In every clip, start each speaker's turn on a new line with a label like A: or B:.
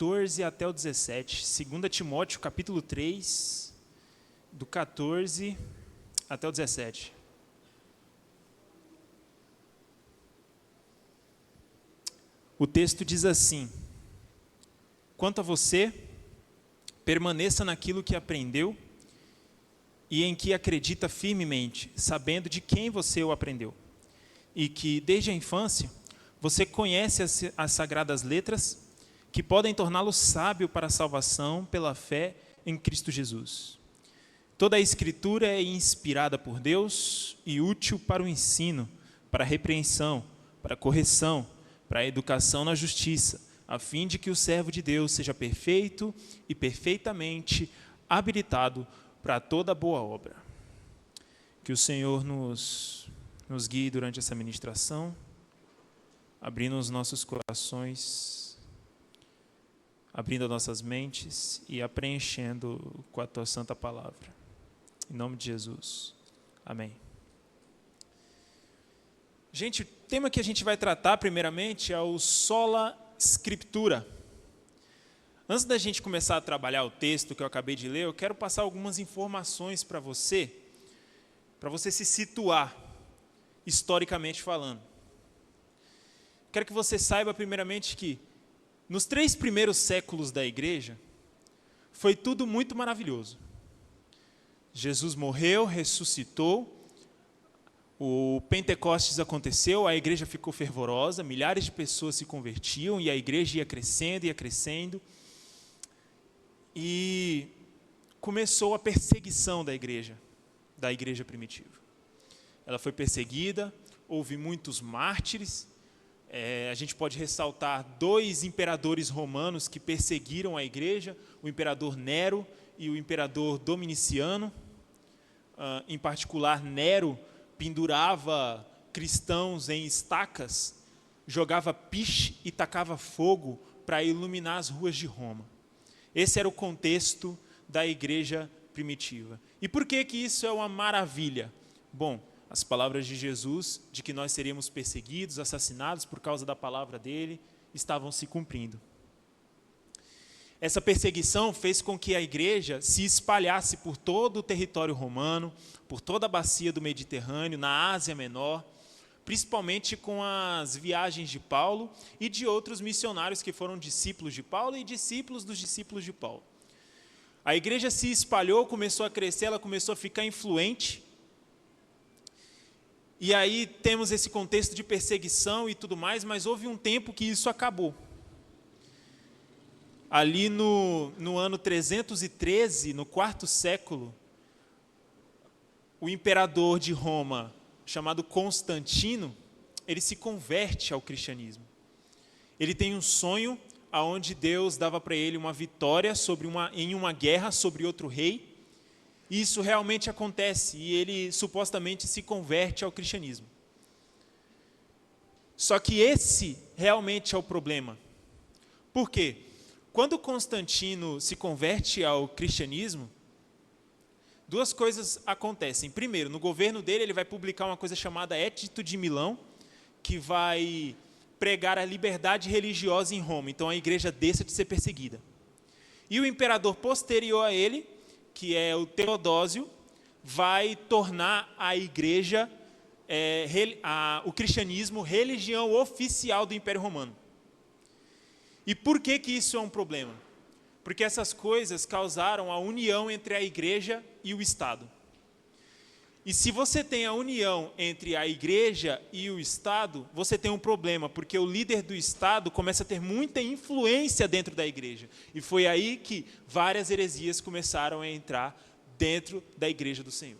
A: 14 até o 17. 2 Timóteo, capítulo 3, do 14 até o 17. O texto diz assim: quanto a você, permaneça naquilo que aprendeu e em que acredita firmemente, sabendo de quem você o aprendeu, e que, desde a infância, você conhece as sagradas letras, que podem torná-lo sábio para a salvação pela fé em Cristo Jesus. Toda a Escritura é inspirada por Deus e útil para o ensino, para a repreensão, para a correção, para a educação na justiça, a fim de que o servo de Deus seja perfeito e perfeitamente habilitado para toda boa obra. Que o Senhor nos guie durante essa ministração, abrindo os nossos corações, abrindo as nossas mentes e a preenchendo com a tua santa palavra. Em nome de Jesus. Amém. Gente, o tema que a gente vai tratar primeiramente é o Sola Scriptura. Antes da gente começar a trabalhar o texto que eu acabei de ler, eu quero passar algumas informações para você se situar, historicamente falando. Quero que você saiba primeiramente que nos 3 primeiros séculos da igreja, foi tudo muito maravilhoso. Jesus morreu, ressuscitou, o Pentecostes aconteceu, a igreja ficou fervorosa, milhares de pessoas se convertiam e a igreja ia crescendo. E começou a perseguição da igreja primitiva. Ela foi perseguida, houve muitos mártires. A gente pode ressaltar 2 imperadores romanos que perseguiram a igreja, o imperador Nero e o imperador Dominiciano. Em particular, Nero pendurava cristãos em estacas, jogava piche e tacava fogo para iluminar as ruas de Roma. Esse era o contexto da igreja primitiva. E por que isso é uma maravilha? Bom, as palavras de Jesus, de que nós seríamos perseguidos, assassinados por causa da palavra dele, estavam se cumprindo. Essa perseguição fez com que a igreja se espalhasse por todo o território romano, por toda a bacia do Mediterrâneo, na Ásia Menor, principalmente com as viagens de Paulo e de outros missionários que foram discípulos de Paulo e discípulos dos discípulos de Paulo. A igreja se espalhou, começou a crescer, ela começou a ficar influente. E aí temos esse contexto de perseguição e tudo mais, mas houve um tempo que isso acabou. Ali no ano 313, no 4º século, o imperador de Roma, chamado Constantino, ele se converte ao cristianismo. Ele tem um sonho onde Deus dava para ele uma vitória em uma guerra sobre outro rei. E isso realmente acontece, e ele supostamente se converte ao cristianismo. Só que esse realmente é o problema. Por quê? Quando Constantino se converte ao cristianismo, 2 coisas acontecem. Primeiro, no governo dele, ele vai publicar uma coisa chamada Edito de Milão, que vai pregar a liberdade religiosa em Roma. Então a igreja deixa de ser perseguida. E o imperador posterior a ele, que é o Teodósio, vai tornar a igreja, o cristianismo, religião oficial do Império Romano. E por que isso é um problema? Porque essas coisas causaram a união entre a igreja e o Estado. E se você tem a união entre a igreja e o Estado, você tem um problema, porque o líder do Estado começa a ter muita influência dentro da igreja. E foi aí que várias heresias começaram a entrar dentro da igreja do Senhor.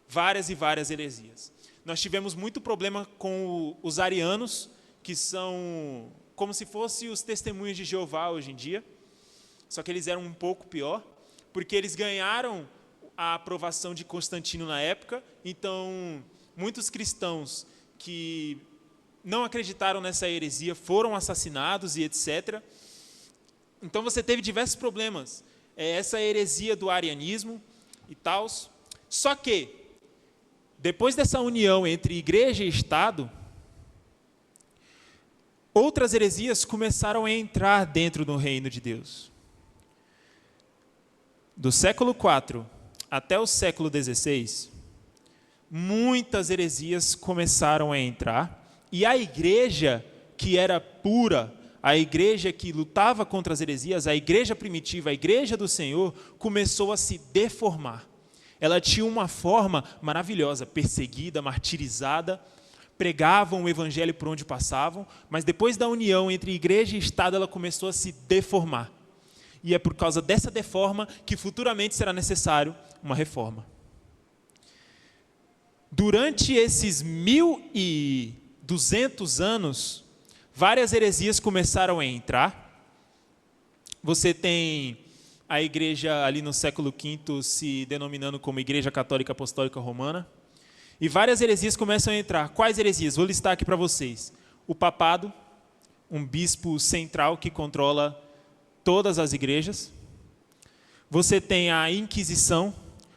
A: Várias e várias heresias. Nós tivemos muito problema com os arianos, que são como se fossem os testemunhos de Jeová hoje em dia, só que eles eram um pouco pior, porque eles ganharam a aprovação de Constantino na época. Então, muitos cristãos que não acreditaram nessa heresia foram assassinados e etc. Então, você teve diversos problemas. Essa heresia do arianismo e tal. Só que, depois dessa união entre igreja e Estado, outras heresias começaram a entrar dentro do reino de Deus. Do século IV até o século XVI, muitas heresias começaram a entrar, e a igreja que era pura, a igreja que lutava contra as heresias, a igreja primitiva, a igreja do Senhor, começou a se deformar. Ela tinha uma forma maravilhosa, perseguida, martirizada, pregavam o evangelho por onde passavam, mas depois da união entre igreja e Estado, ela começou a se deformar. E é por causa dessa deforma que futuramente será necessário uma reforma. Durante esses 1200 anos, várias heresias começaram a entrar. Você tem a igreja ali no século V se denominando como Igreja Católica Apostólica Romana. E várias heresias começam a entrar. Quais heresias? Vou listar aqui para vocês. O papado, um bispo central que controla todas as igrejas. Você tem a Inquisição,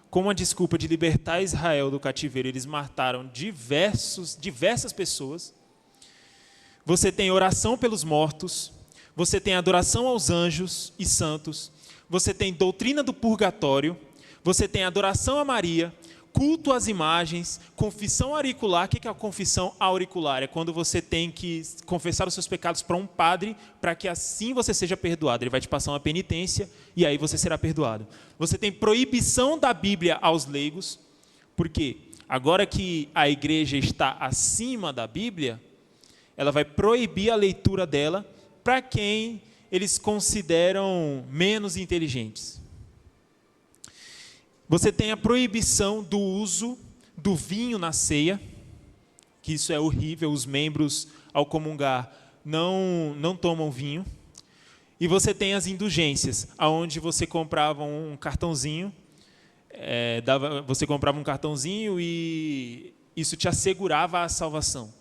A: com a desculpa de libertar Israel do cativeiro, eles mataram diversas pessoas. Você tem oração pelos mortos, você tem adoração aos anjos e santos, você tem doutrina do purgatório, você tem adoração a Maria, culto às imagens, confissão auricular. O que é a confissão auricular? É quando você tem que confessar os seus pecados para um padre, para que assim você seja perdoado. Ele vai te passar uma penitência e aí você será perdoado. Você tem proibição da Bíblia aos leigos, porque agora que a igreja está acima da Bíblia, ela vai proibir a leitura dela para quem eles consideram menos inteligentes. Você tem a proibição do uso do vinho na ceia, que isso é horrível, os membros, ao comungar, não tomam vinho. E você tem as indulgências, onde você comprava um cartãozinho, você comprava um cartãozinho e isso te assegurava a salvação.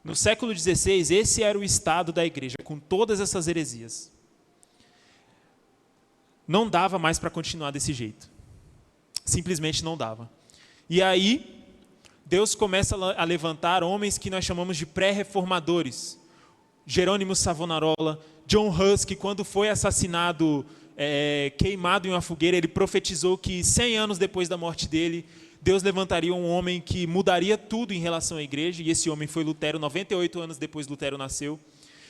A: No século XVI, esse era o estado da igreja, com todas essas heresias. Não dava mais para continuar desse jeito. Simplesmente não dava. E aí, Deus começa a levantar homens que nós chamamos de pré-reformadores. Jerônimo Savonarola, John Hus, que quando foi assassinado, queimado em uma fogueira, ele profetizou que 100 anos depois da morte dele, Deus levantaria um homem que mudaria tudo em relação à igreja, e esse homem foi Lutero. 98 anos depois Lutero nasceu.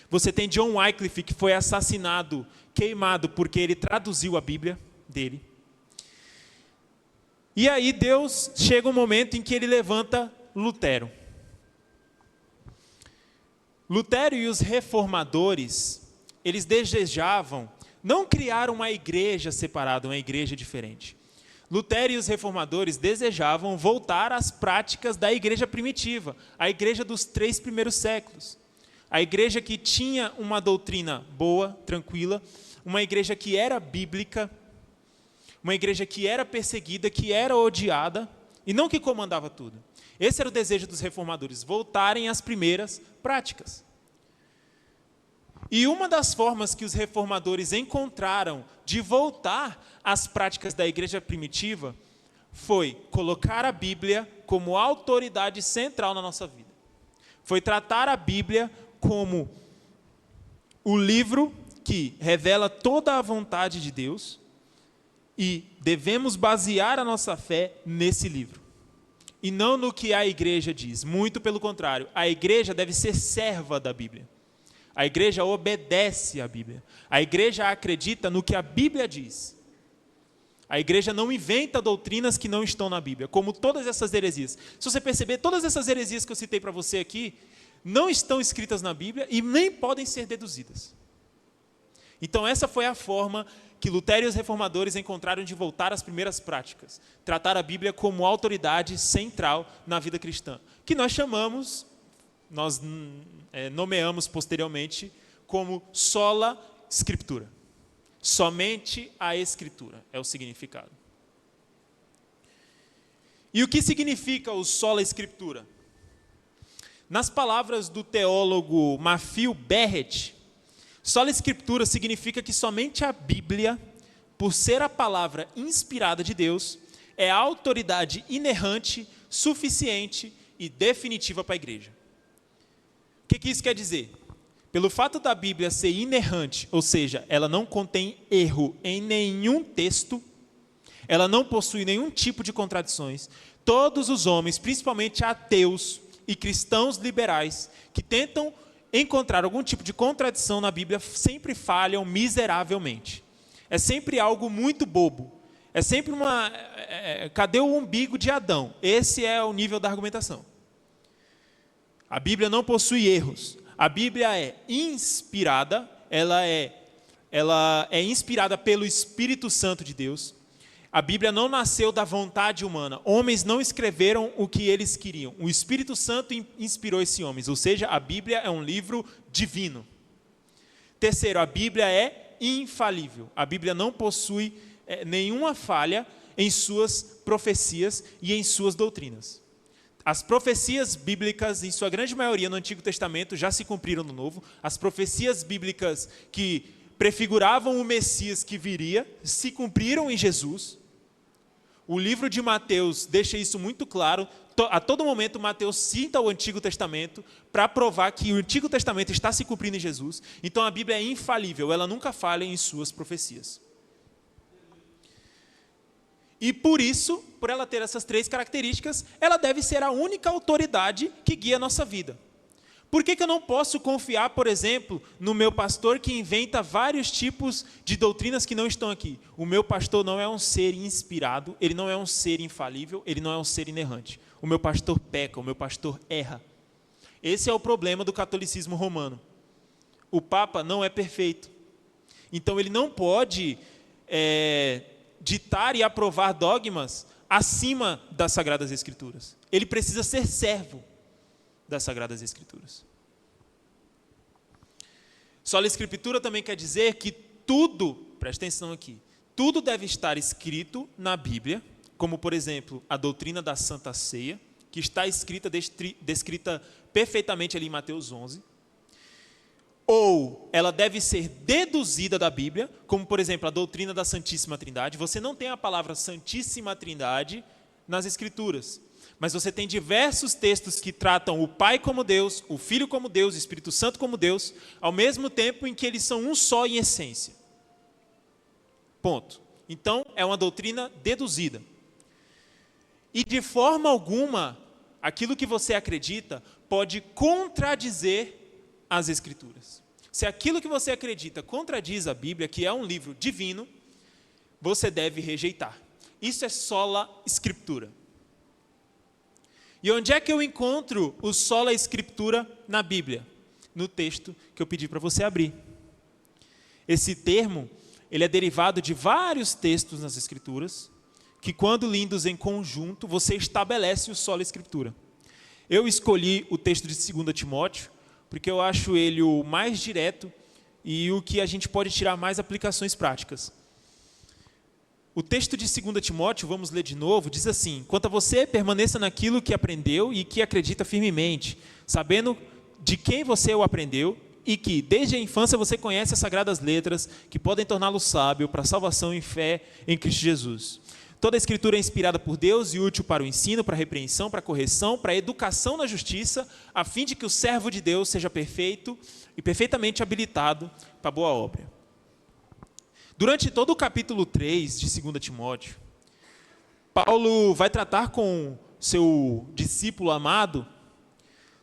A: Você tem John Wycliffe, que foi assassinado, queimado, porque ele traduziu a Bíblia dele. E aí Deus chega um momento em que ele levanta Lutero. Lutero e os reformadores, eles desejavam não criar uma igreja separada, uma igreja diferente. Lutero e os reformadores desejavam voltar às práticas da igreja primitiva, a igreja dos 3 primeiros séculos. A igreja que tinha uma doutrina boa, tranquila, uma igreja que era bíblica, uma igreja que era perseguida, que era odiada, e não que comandava tudo. Esse era o desejo dos reformadores, voltarem às primeiras práticas. E uma das formas que os reformadores encontraram de voltar às práticas da igreja primitiva foi colocar a Bíblia como autoridade central na nossa vida. Foi tratar a Bíblia como o livro que revela toda a vontade de Deus, e devemos basear a nossa fé nesse livro. E não no que a igreja diz. Muito pelo contrário. A igreja deve ser serva da Bíblia. A igreja obedece à Bíblia. A igreja acredita no que a Bíblia diz. A igreja não inventa doutrinas que não estão na Bíblia, como todas essas heresias. Se você perceber, todas essas heresias que eu citei para você aqui, não estão escritas na Bíblia e nem podem ser deduzidas. Então essa foi a forma que Lutero e os reformadores encontraram de voltar às primeiras práticas. Tratar a Bíblia como autoridade central na vida cristã. Que nós nomeamos posteriormente como sola Scriptura. Somente a Escritura é o significado. E o que significa o sola Scriptura? Nas palavras do teólogo Matthew Barrett, sola Escritura significa que somente a Bíblia, por ser a palavra inspirada de Deus, é a autoridade inerrante, suficiente e definitiva para a igreja. O que isso quer dizer? Pelo fato da Bíblia ser inerrante, ou seja, ela não contém erro em nenhum texto, ela não possui nenhum tipo de contradições, todos os homens, principalmente ateus e cristãos liberais, que tentam encontrar algum tipo de contradição na Bíblia, sempre falham miseravelmente. É sempre algo muito bobo. É sempre cadê o umbigo de Adão? Esse é o nível da argumentação. A Bíblia não possui erros. A Bíblia é inspirada, ela é inspirada pelo Espírito Santo de Deus. A Bíblia não nasceu da vontade humana. Homens não escreveram o que eles queriam. O Espírito Santo inspirou esses homens. Ou seja, a Bíblia é um livro divino. Terceiro, a Bíblia é infalível. A Bíblia não possui nenhuma falha em suas profecias e em suas doutrinas. As profecias bíblicas, em sua grande maioria no Antigo Testamento, já se cumpriram no Novo. As profecias bíblicas que prefiguravam o Messias que viria, se cumpriram em Jesus. O livro de Mateus deixa isso muito claro. A todo momento, Mateus cita o Antigo Testamento para provar que o Antigo Testamento está se cumprindo em Jesus. Então, a Bíblia é infalível, ela nunca falha em suas profecias. E por isso, por ela ter essas três características, ela deve ser a única autoridade que guia a nossa vida. Por que eu não posso confiar, por exemplo, no meu pastor que inventa vários tipos de doutrinas que não estão aqui? O meu pastor não é um ser inspirado, ele não é um ser infalível, ele não é um ser inerrante. O meu pastor peca, o meu pastor erra. Esse é o problema do catolicismo romano. O Papa não é perfeito. Então ele não pode ditar e aprovar dogmas acima das Sagradas Escrituras. Ele precisa ser servo das Sagradas Escrituras. Sola Escritura também quer dizer que tudo, preste atenção aqui, tudo deve estar escrito na Bíblia, como, por exemplo, a doutrina da Santa Ceia, que está descrita perfeitamente ali em Mateus 11. Ou ela deve ser deduzida da Bíblia, como, por exemplo, a doutrina da Santíssima Trindade. Você não tem a palavra Santíssima Trindade nas Escrituras, mas você tem diversos textos que tratam o Pai como Deus, o Filho como Deus, o Espírito Santo como Deus, ao mesmo tempo em que eles são um só em essência. Ponto. Então, é uma doutrina deduzida. E de forma alguma, aquilo que você acredita pode contradizer as Escrituras. Se aquilo que você acredita contradiz a Bíblia, que é um livro divino, você deve rejeitar. Isso é sola Scriptura. E onde é que eu encontro o sola Scriptura na Bíblia? No texto que eu pedi para você abrir. Esse termo, ele é derivado de vários textos nas Escrituras, que quando lidos em conjunto, você estabelece o sola Scriptura. Eu escolhi o texto de 2 Timóteo, porque eu acho ele o mais direto e o que a gente pode tirar mais aplicações práticas. O texto de 2 Timóteo, vamos ler de novo, diz assim: quanto a você, permaneça naquilo que aprendeu e que acredita firmemente, sabendo de quem você o aprendeu e que, desde a infância, você conhece as sagradas letras que podem torná-lo sábio para a salvação e fé em Cristo Jesus. Toda a Escritura é inspirada por Deus e útil para o ensino, para a repreensão, para a correção, para a educação na justiça, a fim de que o servo de Deus seja perfeito e perfeitamente habilitado para a boa obra. Durante todo o capítulo 3 de 2 Timóteo, Paulo vai tratar com seu discípulo amado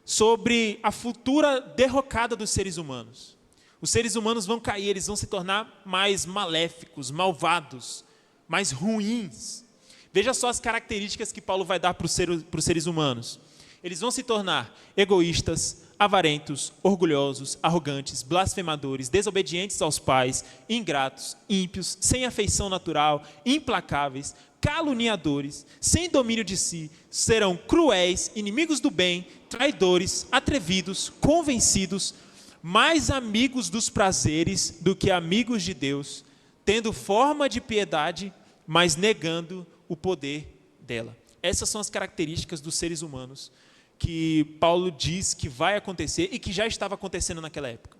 A: sobre a futura derrocada dos seres humanos. Os seres humanos vão cair, eles vão se tornar mais maléficos, malvados, mais ruins. Veja só as características que Paulo vai dar para os seres humanos. Eles vão se tornar egoístas, avarentos, orgulhosos, arrogantes, blasfemadores, desobedientes aos pais, ingratos, ímpios, sem afeição natural, implacáveis, caluniadores, sem domínio de si, serão cruéis, inimigos do bem, traidores, atrevidos, convencidos, mais amigos dos prazeres do que amigos de Deus, tendo forma de piedade, mas negando o poder dela. Essas são as características dos seres humanos que Paulo diz que vai acontecer e que já estava acontecendo naquela época.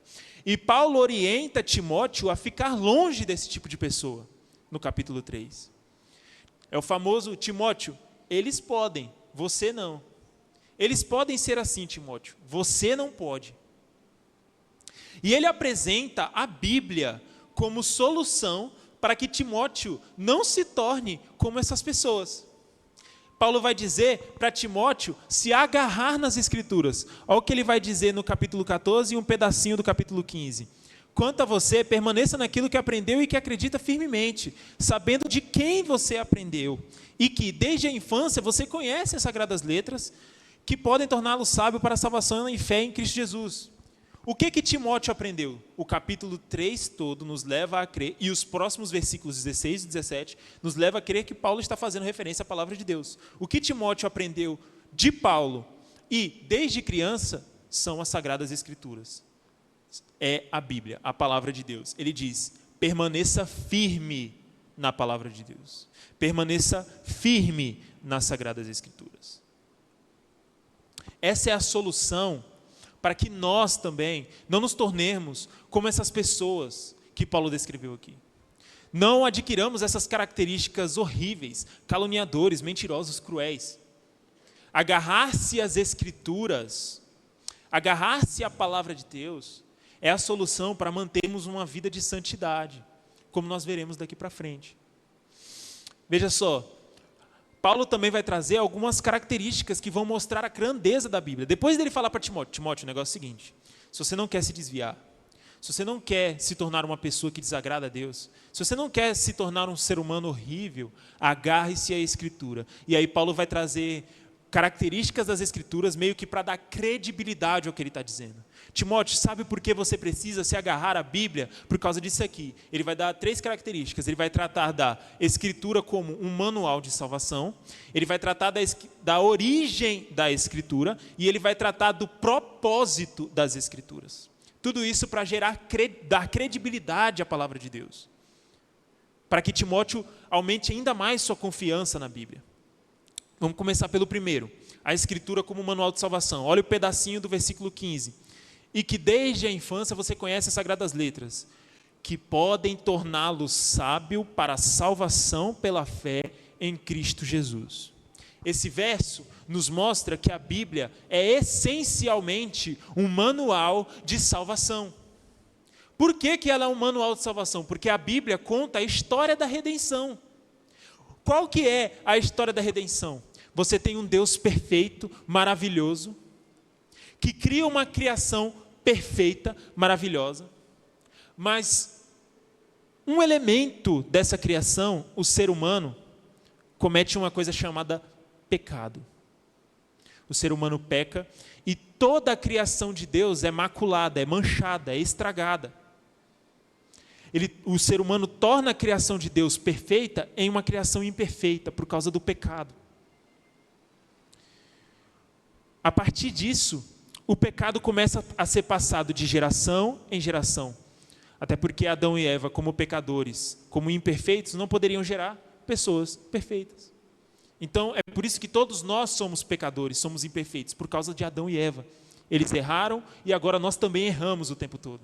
A: E Paulo orienta Timóteo a ficar longe desse tipo de pessoa, no capítulo 3. É o famoso: Timóteo, eles podem, você não. Eles podem ser assim, Timóteo, você não pode. E ele apresenta a Bíblia como solução para que Timóteo não se torne como essas pessoas. Paulo vai dizer para Timóteo se agarrar nas Escrituras. Olha o que ele vai dizer no capítulo 14 e um pedacinho do capítulo 15. Quanto a você, permaneça naquilo que aprendeu e que acredita firmemente, sabendo de quem você aprendeu, e que desde a infância você conhece as Sagradas Letras, que podem torná-lo sábio para a salvação e fé em Cristo Jesus. O que Timóteo aprendeu? O capítulo 3 todo nos leva a crer, e os próximos versículos 16 e 17 nos leva a crer que Paulo está fazendo referência à palavra de Deus. O que Timóteo aprendeu de Paulo e desde criança são as Sagradas Escrituras. É a Bíblia, a palavra de Deus. Ele diz, permaneça firme na palavra de Deus. Permaneça firme nas Sagradas Escrituras. Essa é a solução para que nós também não nos tornemos como essas pessoas que Paulo descreveu aqui. Não adquiramos essas características horríveis, caluniadores, mentirosos, cruéis. Agarrar-se às Escrituras, agarrar-se à palavra de Deus, é a solução para mantermos uma vida de santidade, como nós veremos daqui para frente. Veja só, Paulo também vai trazer algumas características que vão mostrar a grandeza da Bíblia. Depois dele falar para Timóteo, o negócio é o seguinte, se você não quer se desviar, se você não quer se tornar uma pessoa que desagrada a Deus, se você não quer se tornar um ser humano horrível, agarre-se à Escritura. E aí Paulo vai trazer características das Escrituras meio que para dar credibilidade ao que ele está dizendo. Timóteo, sabe por que você precisa se agarrar à Bíblia? Por causa disso aqui. Ele vai dar 3 características. Ele vai tratar da Escritura como um manual de salvação. Ele vai tratar da origem da Escritura. E ele vai tratar do propósito das Escrituras. Tudo isso para dar credibilidade à palavra de Deus. Para que Timóteo aumente ainda mais sua confiança na Bíblia. Vamos começar pelo primeiro. A Escritura como manual de salvação. Olha o pedacinho do versículo 15. E que desde a infância você conhece as Sagradas Letras, que podem torná-lo sábio para a salvação pela fé em Cristo Jesus. Esse verso nos mostra que a Bíblia é essencialmente um manual de salvação. Por que ela é um manual de salvação? Porque a Bíblia conta a história da redenção. Qual que é a história da redenção? Você tem um Deus perfeito, maravilhoso, que cria uma criação perfeita, maravilhosa, mas um elemento dessa criação, o ser humano, comete uma coisa chamada pecado. O ser humano peca e toda a criação de Deus é maculada, é manchada, é estragada. O ser humano torna a criação de Deus perfeita em uma criação imperfeita por causa do pecado. A partir disso, o pecado começa a ser passado de geração em geração. Até porque Adão e Eva, como pecadores, como imperfeitos, não poderiam gerar pessoas perfeitas. Então, é por isso que todos nós somos pecadores, somos imperfeitos, por causa de Adão e Eva. Eles erraram e agora nós também erramos o tempo todo.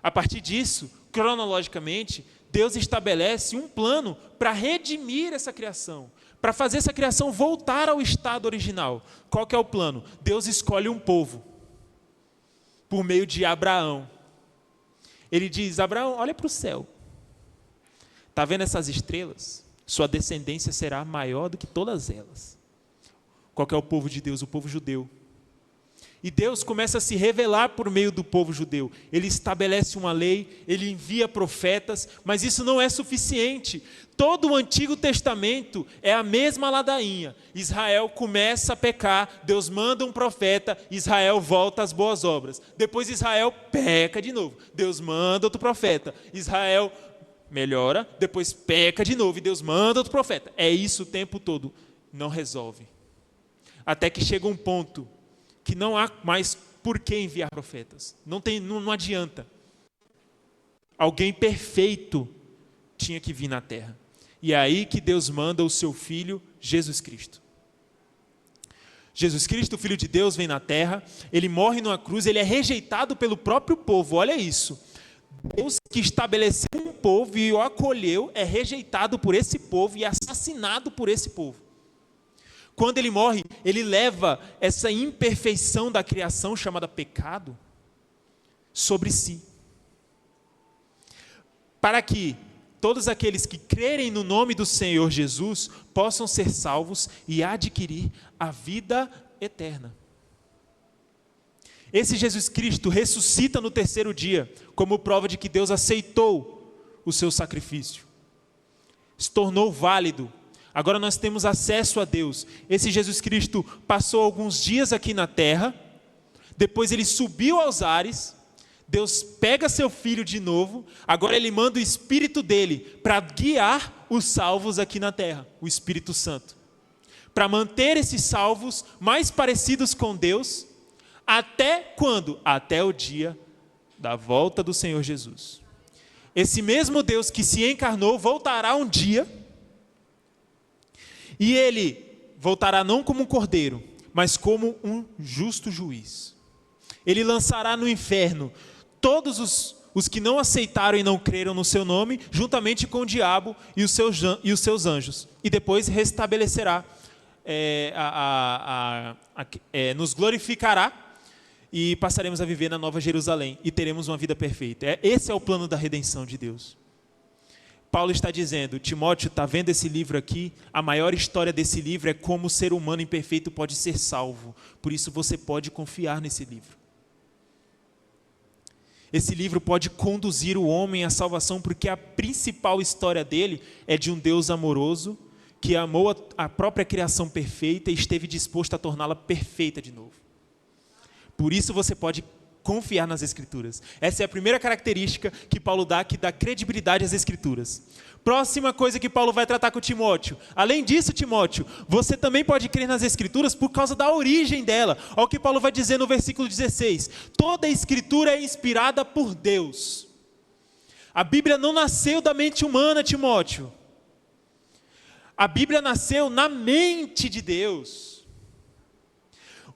A: A partir disso, cronologicamente, Deus estabelece um plano para redimir essa criação, para fazer essa criação voltar ao estado original. Qual que é o plano? Deus escolhe um povo, por meio de Abraão. Ele diz, Abraão, olha para o céu. Está vendo essas estrelas? Sua descendência será maior do que todas elas. Qual que é o povo de Deus? O povo judeu. E Deus começa a se revelar por meio do povo judeu. Ele estabelece uma lei, ele envia profetas, mas isso não é suficiente. Todo o Antigo Testamento é a mesma ladainha. Israel começa a pecar, Deus manda um profeta, Israel volta às boas obras. Depois Israel peca de novo, Deus manda outro profeta. Israel melhora, depois peca de novo e Deus manda outro profeta. É isso o tempo todo. Não resolve. Até que chega um ponto que não há mais por que enviar profetas. Não adianta. Alguém perfeito tinha que vir na terra. E é aí que Deus manda o seu Filho, Jesus Cristo. Jesus Cristo, o Filho de Deus, vem na terra, ele morre numa cruz, ele é rejeitado pelo próprio povo, olha isso. Deus que estabeleceu um povo e o acolheu, é rejeitado por esse povo e assassinado por esse povo. Quando ele morre, ele leva essa imperfeição da criação chamada pecado, sobre si, para que todos aqueles que crerem no nome do Senhor Jesus possam ser salvos e adquirir a vida eterna. Esse Jesus Cristo ressuscita no terceiro dia, como prova de que Deus aceitou o seu sacrifício. Se tornou válido. Agora nós temos acesso a Deus. Esse Jesus Cristo passou alguns dias aqui na terra, depois ele subiu aos ares, Deus pega seu filho de novo, agora ele manda o Espírito dele para guiar os salvos aqui na terra, o Espírito Santo. Para manter esses salvos mais parecidos com Deus, até quando? Até o dia da volta do Senhor Jesus. Esse mesmo Deus que se encarnou voltará um dia, e ele voltará não como um cordeiro, mas como um justo juiz. Ele lançará no inferno todos os que não aceitaram e não creram no seu nome, juntamente com o diabo e os seus anjos. E depois restabelecerá, nos glorificará, e passaremos a viver na Nova Jerusalém, e teremos uma vida perfeita. Esse é o plano da redenção de Deus. Paulo está dizendo, Timóteo, está vendo esse livro aqui? A maior história desse livro é como o ser humano imperfeito pode ser salvo. Por isso você pode confiar nesse livro. Esse livro pode conduzir o homem à salvação, porque a principal história dele é de um Deus amoroso, que amou a própria criação perfeita e esteve disposto a torná-la perfeita de novo. Por isso você pode confiar nas Escrituras. Essa é a primeira característica que Paulo dá, que dá credibilidade às Escrituras. Próxima coisa que Paulo vai tratar com Timóteo. Além disso, Timóteo, você também pode crer nas Escrituras por causa da origem dela. Olha o que Paulo vai dizer no versículo 16. Toda a Escritura é inspirada por Deus. A Bíblia não nasceu da mente humana, Timóteo. A Bíblia nasceu na mente de Deus.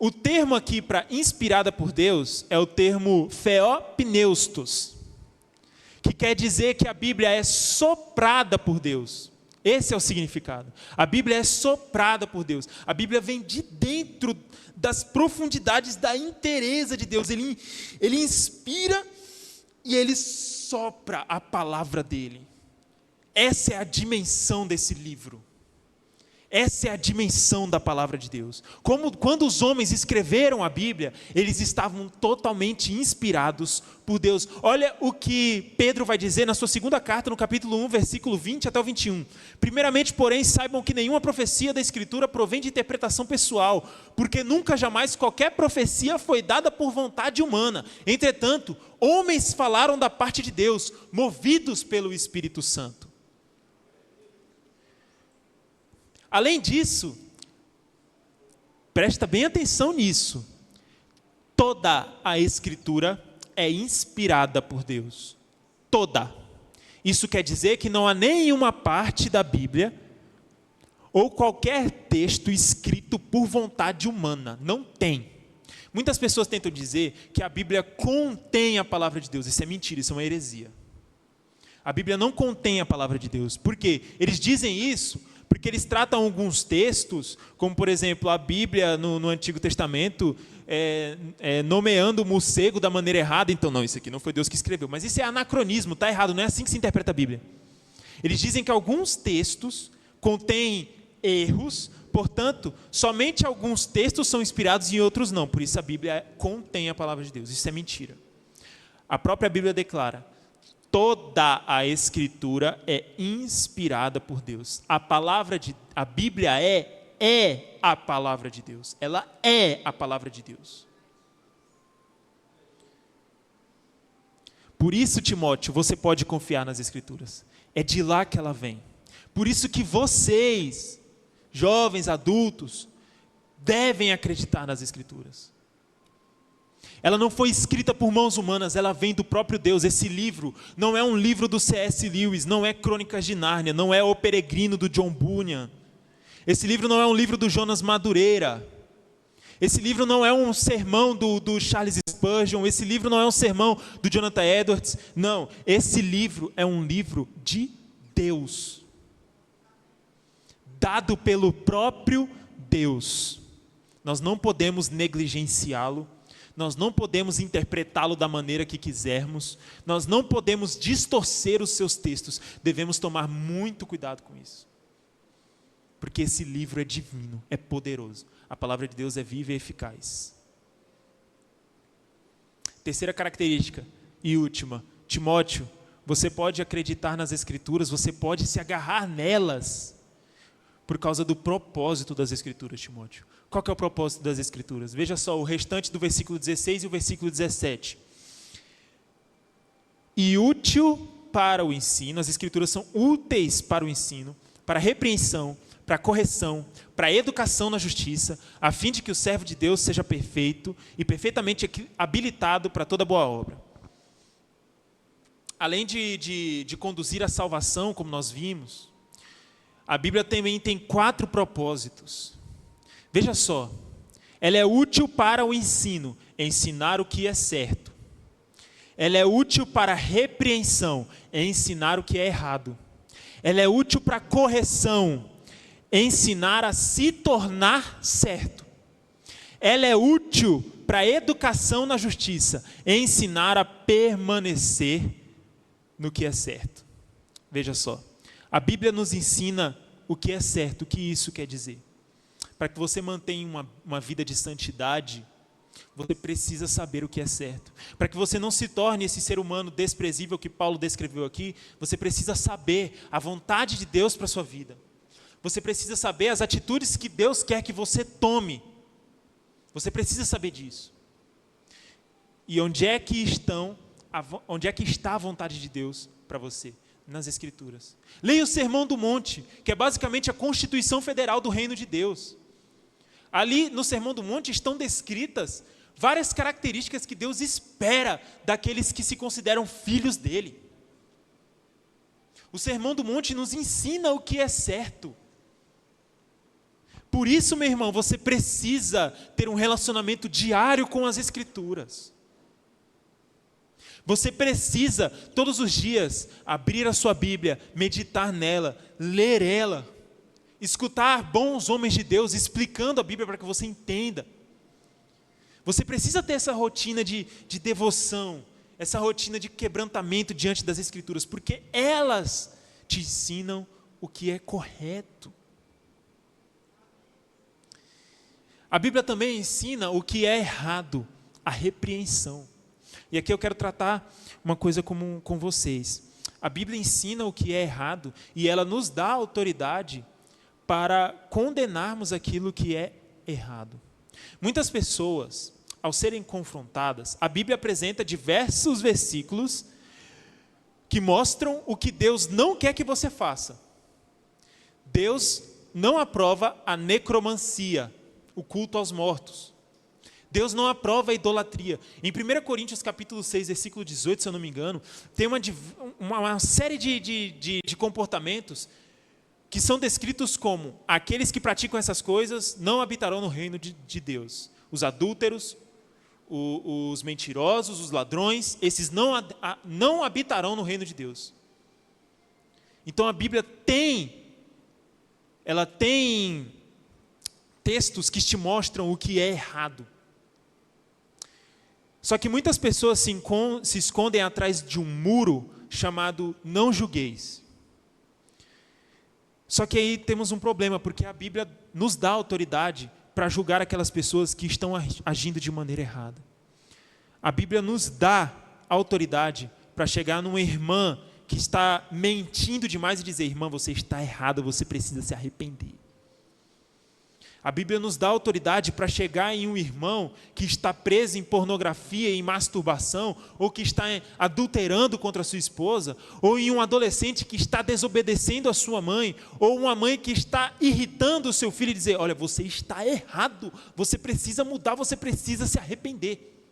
A: O termo aqui para inspirada por Deus é o termo theopneustos, que quer dizer que a Bíblia é soprada por Deus. Esse é o significado. A Bíblia é soprada por Deus. A Bíblia vem de dentro das profundidades da inteireza de Deus. Ele inspira e ele sopra a palavra dele. Essa é a dimensão desse livro. Essa é a dimensão da palavra de Deus. Quando os homens escreveram a Bíblia, eles estavam totalmente inspirados por Deus. Olha o que Pedro vai dizer na sua segunda carta, no capítulo 1, versículo 20 até o 21. Primeiramente, porém, saibam que nenhuma profecia da Escritura provém de interpretação pessoal, porque nunca jamais qualquer profecia foi dada por vontade humana. Entretanto, homens falaram da parte de Deus, movidos pelo Espírito Santo. Além disso, presta bem atenção nisso, toda a Escritura é inspirada por Deus. Toda. Isso quer dizer que não há nenhuma parte da Bíblia ou qualquer texto escrito por vontade humana. Não tem. Muitas pessoas tentam dizer que a Bíblia contém a palavra de Deus. Isso é mentira, isso é uma heresia. A Bíblia não contém a palavra de Deus. Por quê? Eles dizem isso porque eles tratam alguns textos, como por exemplo a Bíblia no Antigo Testamento, nomeando o morcego da maneira errada. Então não, isso aqui não foi Deus que escreveu. Mas isso é anacronismo, está errado, não é assim que se interpreta a Bíblia. Eles dizem que alguns textos contêm erros, portanto, somente alguns textos são inspirados e outros não. Por isso a Bíblia contém a palavra de Deus. Isso é mentira. A própria Bíblia declara: toda a Escritura é inspirada por Deus. A Bíblia é a palavra de Deus. Ela é a palavra de Deus. Por isso, Timóteo, você pode confiar nas Escrituras. É de lá que ela vem. Por isso que vocês, jovens, adultos, devem acreditar nas Escrituras. Ela não foi escrita por mãos humanas, ela vem do próprio Deus. Esse livro não é um livro do C.S. Lewis, não é Crônicas de Nárnia, não é O Peregrino do John Bunyan. Esse livro não é um livro do Jonas Madureira. Esse livro não é um sermão do Charles Spurgeon. Esse livro não é um sermão do Jonathan Edwards. Não, esse livro é um livro de Deus, dado pelo próprio Deus. Nós não podemos negligenciá-lo. nós não podemos interpretá-lo da maneira que quisermos, nós não podemos distorcer os seus textos, devemos tomar muito cuidado com isso. Porque esse livro é divino, é poderoso. A palavra de Deus é viva e eficaz. Terceira característica e última, Timóteo, você pode acreditar nas Escrituras, você pode se agarrar nelas por causa do propósito das Escrituras, Timóteo. Qual que é o propósito das Escrituras? Veja só o restante do versículo 16 e o versículo 17. E útil para o ensino, as Escrituras são úteis para o ensino, para a repreensão, para a correção, para a educação na justiça, a fim de que o servo de Deus seja perfeito e perfeitamente habilitado para toda boa obra. Além de conduzir à salvação, como nós vimos, a Bíblia também tem 4 propósitos. Veja só, ela é útil para o ensino, ensinar o que é certo. Ela é útil para a repreensão, ensinar o que é errado. Ela é útil para a correção, ensinar a se tornar certo. Ela é útil para a educação na justiça, ensinar a permanecer no que é certo. Veja só, a Bíblia nos ensina o que é certo, o que isso quer dizer. Para que você mantenha uma vida de santidade, você precisa saber o que é certo. Para que você não se torne esse ser humano desprezível que Paulo descreveu aqui, você precisa saber a vontade de Deus para a sua vida. Você precisa saber as atitudes que Deus quer que você tome. Você precisa saber disso. E onde é que está a vontade de Deus para você? Nas Escrituras. Leia o Sermão do Monte, que é basicamente a Constituição Federal do Reino de Deus. Ali no Sermão do Monte estão descritas várias características que Deus espera daqueles que se consideram filhos dele. O Sermão do Monte nos ensina o que é certo. Por isso, meu irmão, você precisa ter um relacionamento diário com as Escrituras. Você precisa, todos os dias, abrir a sua Bíblia, meditar nela, ler ela, escutar bons homens de Deus explicando a Bíblia para que você entenda. Você precisa ter essa rotina de devoção, essa rotina de quebrantamento diante das Escrituras, porque elas te ensinam o que é correto. A Bíblia também ensina o que é errado, a repreensão. E aqui eu quero tratar uma coisa com vocês. A Bíblia ensina o que é errado e ela nos dá autoridade para condenarmos aquilo que é errado. Muitas pessoas, ao serem confrontadas, a Bíblia apresenta diversos versículos que mostram o que Deus não quer que você faça. Deus não aprova a necromancia, o culto aos mortos. Deus não aprova a idolatria. Em 1 Coríntios capítulo 6, versículo 18, se eu não me engano, tem uma série de comportamentos que são descritos como: aqueles que praticam essas coisas não habitarão no reino de Deus. Os adúlteros, os mentirosos, os ladrões, esses não habitarão no reino de Deus. Então a Bíblia ela tem textos que te mostram o que é errado. Só que muitas pessoas se escondem atrás de um muro chamado não julgueis. Só que aí temos um problema, porque a Bíblia nos dá autoridade para julgar aquelas pessoas que estão agindo de maneira errada. A Bíblia nos dá autoridade para chegar numa irmã que está mentindo demais e dizer: irmã, você está errada, você precisa se arrepender. A Bíblia nos dá autoridade para chegar em um irmão que está preso em pornografia e em masturbação, ou que está adulterando contra a sua esposa, ou em um adolescente que está desobedecendo a sua mãe, ou uma mãe que está irritando o seu filho e dizer: olha, você está errado, você precisa mudar, você precisa se arrepender.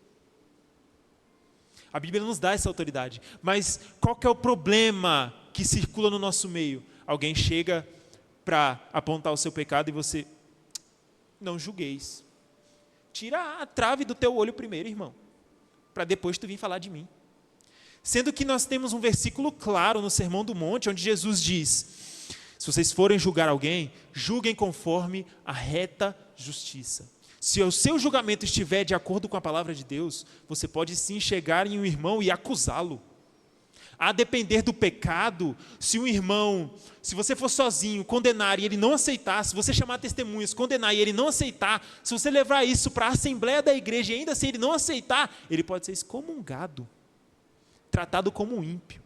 A: A Bíblia nos dá essa autoridade, mas qual que é o problema que circula no nosso meio? Alguém chega para apontar o seu pecado e você: não julgueis. Tira a trave do teu olho primeiro, irmão, para depois tu vir falar de mim. Sendo que nós temos um versículo claro no Sermão do Monte, onde Jesus diz: se vocês forem julgar alguém, julguem conforme a reta justiça. Se o seu julgamento estiver de acordo com a palavra de Deus, você pode sim chegar em um irmão e acusá-lo. A depender do pecado, se um irmão, se você for sozinho, condenar e ele não aceitar, se você chamar testemunhas, condenar e ele não aceitar, se você levar isso para a assembleia da igreja e ainda assim ele não aceitar, ele pode ser excomungado, tratado como um ímpio.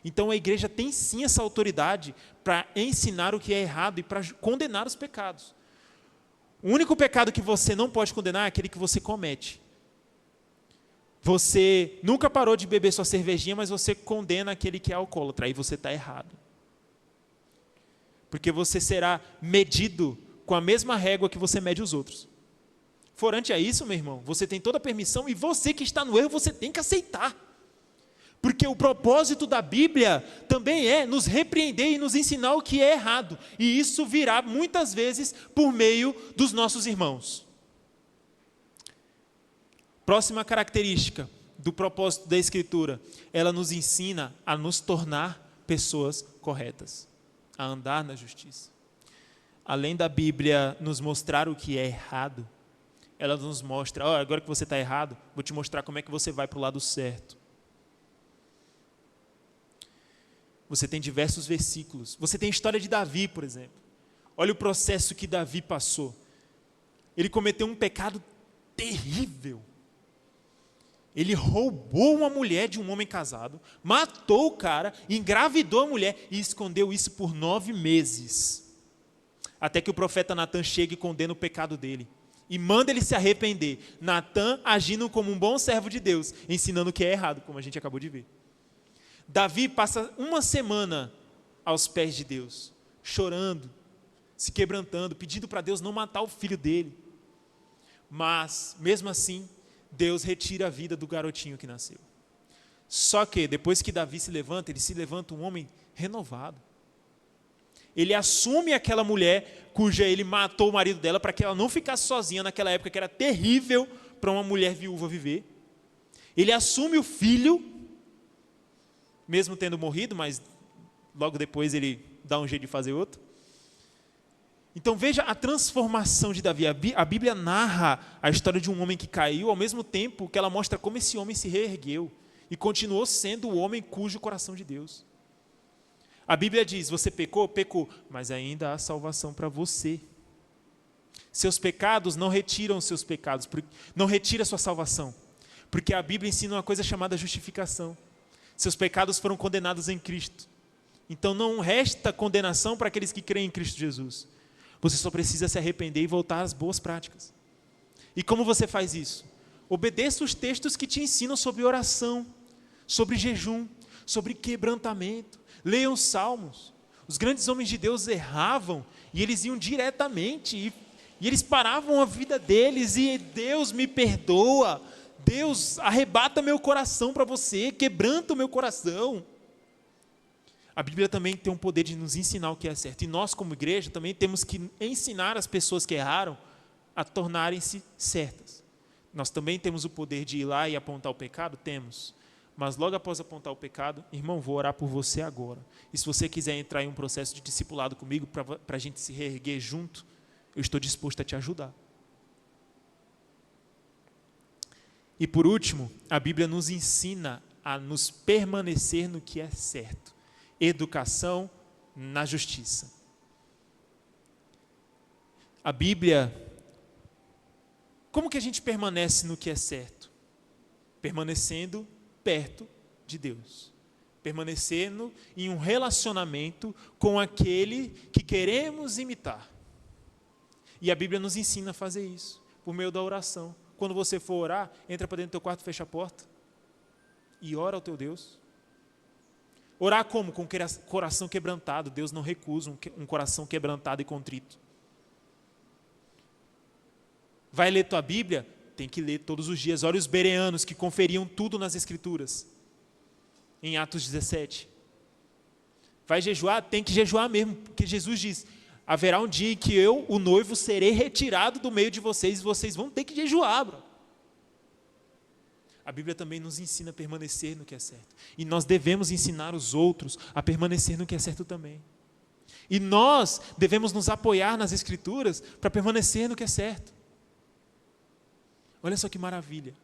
A: Então a igreja tem sim essa autoridade para ensinar o que é errado e para condenar os pecados. O único pecado que você não pode condenar é aquele que você comete. Você nunca parou de beber sua cervejinha, mas você condena aquele que é alcoólatra, aí você está errado. Porque você será medido com a mesma régua que você mede os outros. Forante a isso, meu irmão, você tem toda a permissão e você que está no erro, você tem que aceitar. Porque o propósito da Bíblia também é nos repreender e nos ensinar o que é errado. E isso virá muitas vezes por meio dos nossos irmãos. Próxima característica do propósito da Escritura, ela nos ensina a nos tornar pessoas corretas, a andar na justiça. Além da Bíblia nos mostrar o que é errado, ela nos mostra, agora que você está errado, vou te mostrar como é que você vai para o lado certo. Você tem diversos versículos. Você tem a história de Davi, por exemplo. Olha o processo que Davi passou. Ele cometeu um pecado terrível. Ele roubou uma mulher de um homem casado, matou o cara, engravidou a mulher e escondeu isso por 9 meses. Até que o profeta Natan chega e condena o pecado dele. E manda ele se arrepender. Natan agindo como um bom servo de Deus, ensinando o que é errado, como a gente acabou de ver. Davi passa uma semana aos pés de Deus, chorando, se quebrantando, pedindo para Deus não matar o filho dele. Mas, mesmo assim, Deus retira a vida do garotinho que nasceu. Só que, depois que Davi se levanta, ele se levanta um homem renovado. Ele assume aquela mulher cuja ele matou o marido dela para que ela não ficasse sozinha naquela época que era terrível para uma mulher viúva viver. Ele assume o filho, mesmo tendo morrido, mas logo depois ele dá um jeito de fazer outro. Então veja a transformação de Davi. A Bíblia narra a história de um homem que caiu, ao mesmo tempo que ela mostra como esse homem se reergueu e continuou sendo o homem cujo coração de Deus. A Bíblia diz, você pecou? Pecou, mas ainda há salvação para você. Seus pecados não retiram seus pecados, não retira a sua salvação, porque a Bíblia ensina uma coisa chamada justificação. Seus pecados foram condenados em Cristo. Então não resta condenação para aqueles que creem em Cristo Jesus. Você só precisa se arrepender e voltar às boas práticas. E como você faz isso? Obedeça os textos que te ensinam sobre oração, sobre jejum, sobre quebrantamento. Leiam os salmos. Os grandes homens de Deus erravam e eles iam diretamente e eles paravam a vida deles e Deus me perdoa. Deus, arrebata meu coração para você, quebranta o meu coração. A Bíblia também tem um poder de nos ensinar o que é certo. E nós, como igreja, também temos que ensinar as pessoas que erraram a tornarem-se certas. Nós também temos o poder de ir lá e apontar o pecado? Temos. Mas logo após apontar o pecado, irmão, vou orar por você agora. E se você quiser entrar em um processo de discipulado comigo, para a gente se reerguer junto, eu estou disposto a te ajudar. E por último, a Bíblia nos ensina a nos permanecer no que é certo. Educação na justiça. A Bíblia, como que a gente permanece no que é certo? Permanecendo perto de Deus. Permanecendo em um relacionamento com aquele que queremos imitar. E a Bíblia nos ensina a fazer isso, por meio da oração. Quando você for orar, entra para dentro do teu quarto, fecha a porta e ora ao teu Deus. Orar como? Com coração quebrantado. Deus não recusa um coração quebrantado e contrito. Vai ler tua Bíblia? Tem que ler todos os dias. Olha os bereanos que conferiam tudo nas Escrituras. Em Atos 17. Vai jejuar? Tem que jejuar mesmo, porque Jesus diz, haverá um dia em que eu, o noivo, serei retirado do meio de vocês e vocês vão ter que jejuar, bro. A Bíblia também nos ensina a permanecer no que é certo. E nós devemos ensinar os outros a permanecer no que é certo também. E nós devemos nos apoiar nas Escrituras para permanecer no que é certo. Olha só que maravilha.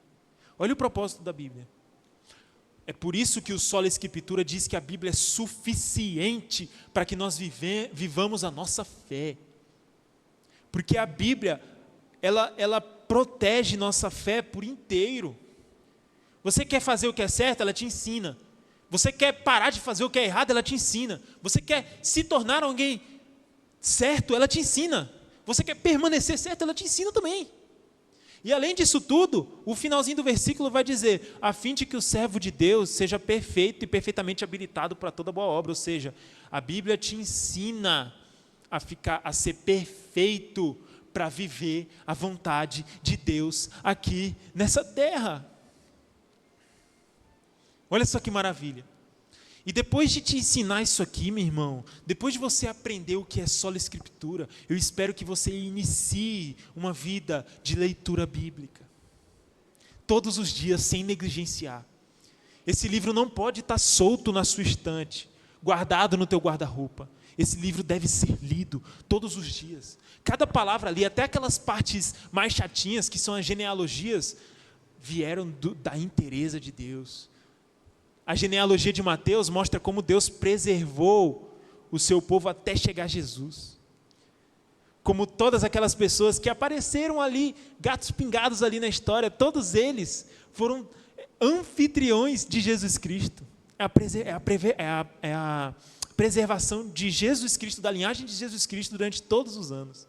A: Olha o propósito da Bíblia. É por isso que o Sola Escritura diz que a Bíblia é suficiente para que nós vivamos a nossa fé. Porque a Bíblia, ela protege nossa fé por inteiro. Você quer fazer o que é certo, ela te ensina. Você quer parar de fazer o que é errado, ela te ensina. Você quer se tornar alguém certo, ela te ensina. Você quer permanecer certo, ela te ensina também. E além disso tudo, o finalzinho do versículo vai dizer, a fim de que o servo de Deus seja perfeito e perfeitamente habilitado para toda boa obra. Ou seja, a Bíblia te ensina a ser perfeito para viver a vontade de Deus aqui nessa terra. Olha só que maravilha. E depois de te ensinar isso aqui, meu irmão, depois de você aprender o que é sola escritura, eu espero que você inicie uma vida de leitura bíblica. Todos os dias, sem negligenciar. Esse livro não pode estar solto na sua estante, guardado no teu guarda-roupa. Esse livro deve ser lido todos os dias. Cada palavra ali, até aquelas partes mais chatinhas, que são as genealogias, vieram da inteireza de Deus. A genealogia de Mateus mostra como Deus preservou o seu povo até chegar a Jesus. Como todas aquelas pessoas que apareceram ali, gatos pingados ali na história, todos eles foram anfitriões de Jesus Cristo. É a preservação de Jesus Cristo, da linhagem de Jesus Cristo durante todos os anos.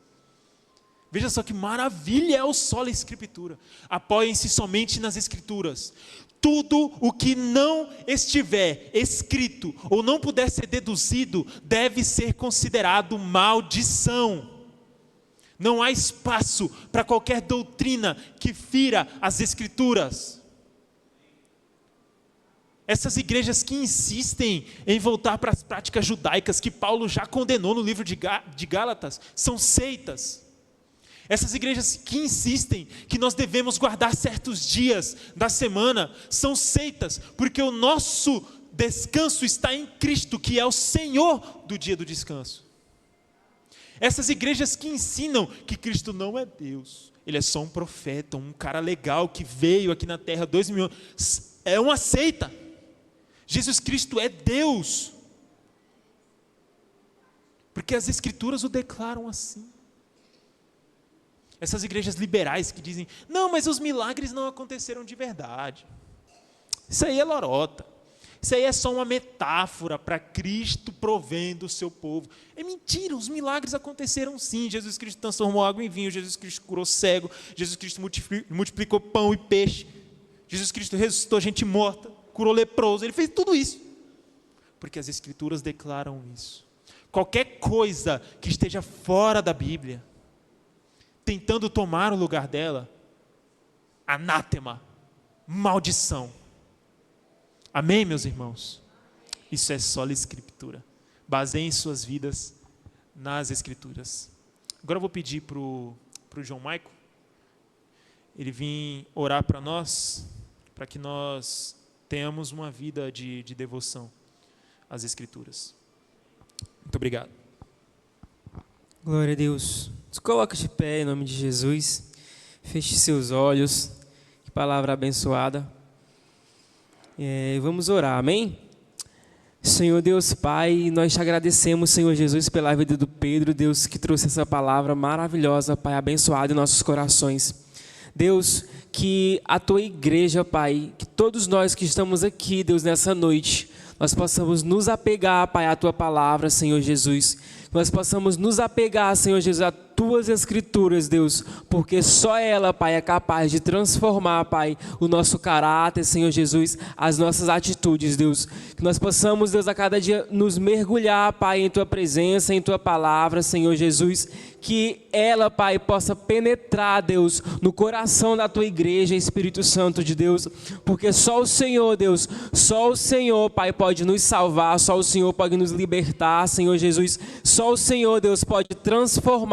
A: Veja só que maravilha é o sola escritura. Apoiem-se somente nas escrituras. Tudo o que não estiver escrito ou não puder ser deduzido deve ser considerado maldição. Não há espaço para qualquer doutrina que fira as escrituras. Essas igrejas que insistem em voltar para as práticas judaicas que Paulo já condenou no livro de Gálatas, são seitas. Essas igrejas que insistem que nós devemos guardar certos dias da semana, são seitas, porque o nosso descanso está em Cristo, que é o Senhor do dia do descanso. Essas igrejas que ensinam que Cristo não é Deus, Ele é só um profeta, um cara legal que veio aqui na terra 2000 anos, é uma seita. Jesus Cristo é Deus, porque as escrituras o declaram assim. Essas igrejas liberais que dizem, não, mas os milagres não aconteceram de verdade. Isso aí é lorota. Isso aí é só uma metáfora para Cristo provendo o seu povo. É mentira, os milagres aconteceram sim. Jesus Cristo transformou água em vinho, Jesus Cristo curou cego, Jesus Cristo multiplicou pão e peixe, Jesus Cristo ressuscitou gente morta, curou leproso, Ele fez tudo isso. Porque as escrituras declaram isso. Qualquer coisa que esteja fora da Bíblia, tentando tomar o lugar dela, anátema, maldição. Amém, meus irmãos? Isso é sola escritura. Baseiem suas vidas nas escrituras. Agora eu vou pedir para o João Maico, ele vir orar para nós, para que nós tenhamos uma vida de devoção às escrituras. Muito obrigado.
B: Glória a Deus. Se coloca de pé em nome de Jesus. Feche seus olhos. Que palavra abençoada. Vamos orar, amém? Senhor Deus Pai, nós te agradecemos, Senhor Jesus, pela vida do Pedro, Deus, que trouxe essa palavra maravilhosa, Pai, abençoada em nossos corações. Deus, que a tua igreja, Pai, que todos nós que estamos aqui, Deus, nessa noite, nós possamos nos apegar, Pai, à tua palavra, Senhor Jesus. Nós possamos nos apegar, Senhor Jesus, a tuas escrituras, Deus, porque só ela, Pai, é capaz de transformar, Pai, o nosso caráter, Senhor Jesus, as nossas atitudes, Deus. Que nós possamos, Deus, a cada dia nos mergulhar, Pai, em tua presença, em tua palavra, Senhor Jesus. Que ela, Pai, possa penetrar, Deus, no coração da tua igreja, Espírito Santo de Deus, porque só o Senhor, Deus, só o Senhor, Pai, pode nos salvar, só o Senhor pode nos libertar, Senhor Jesus, só o Senhor, Deus, pode transformar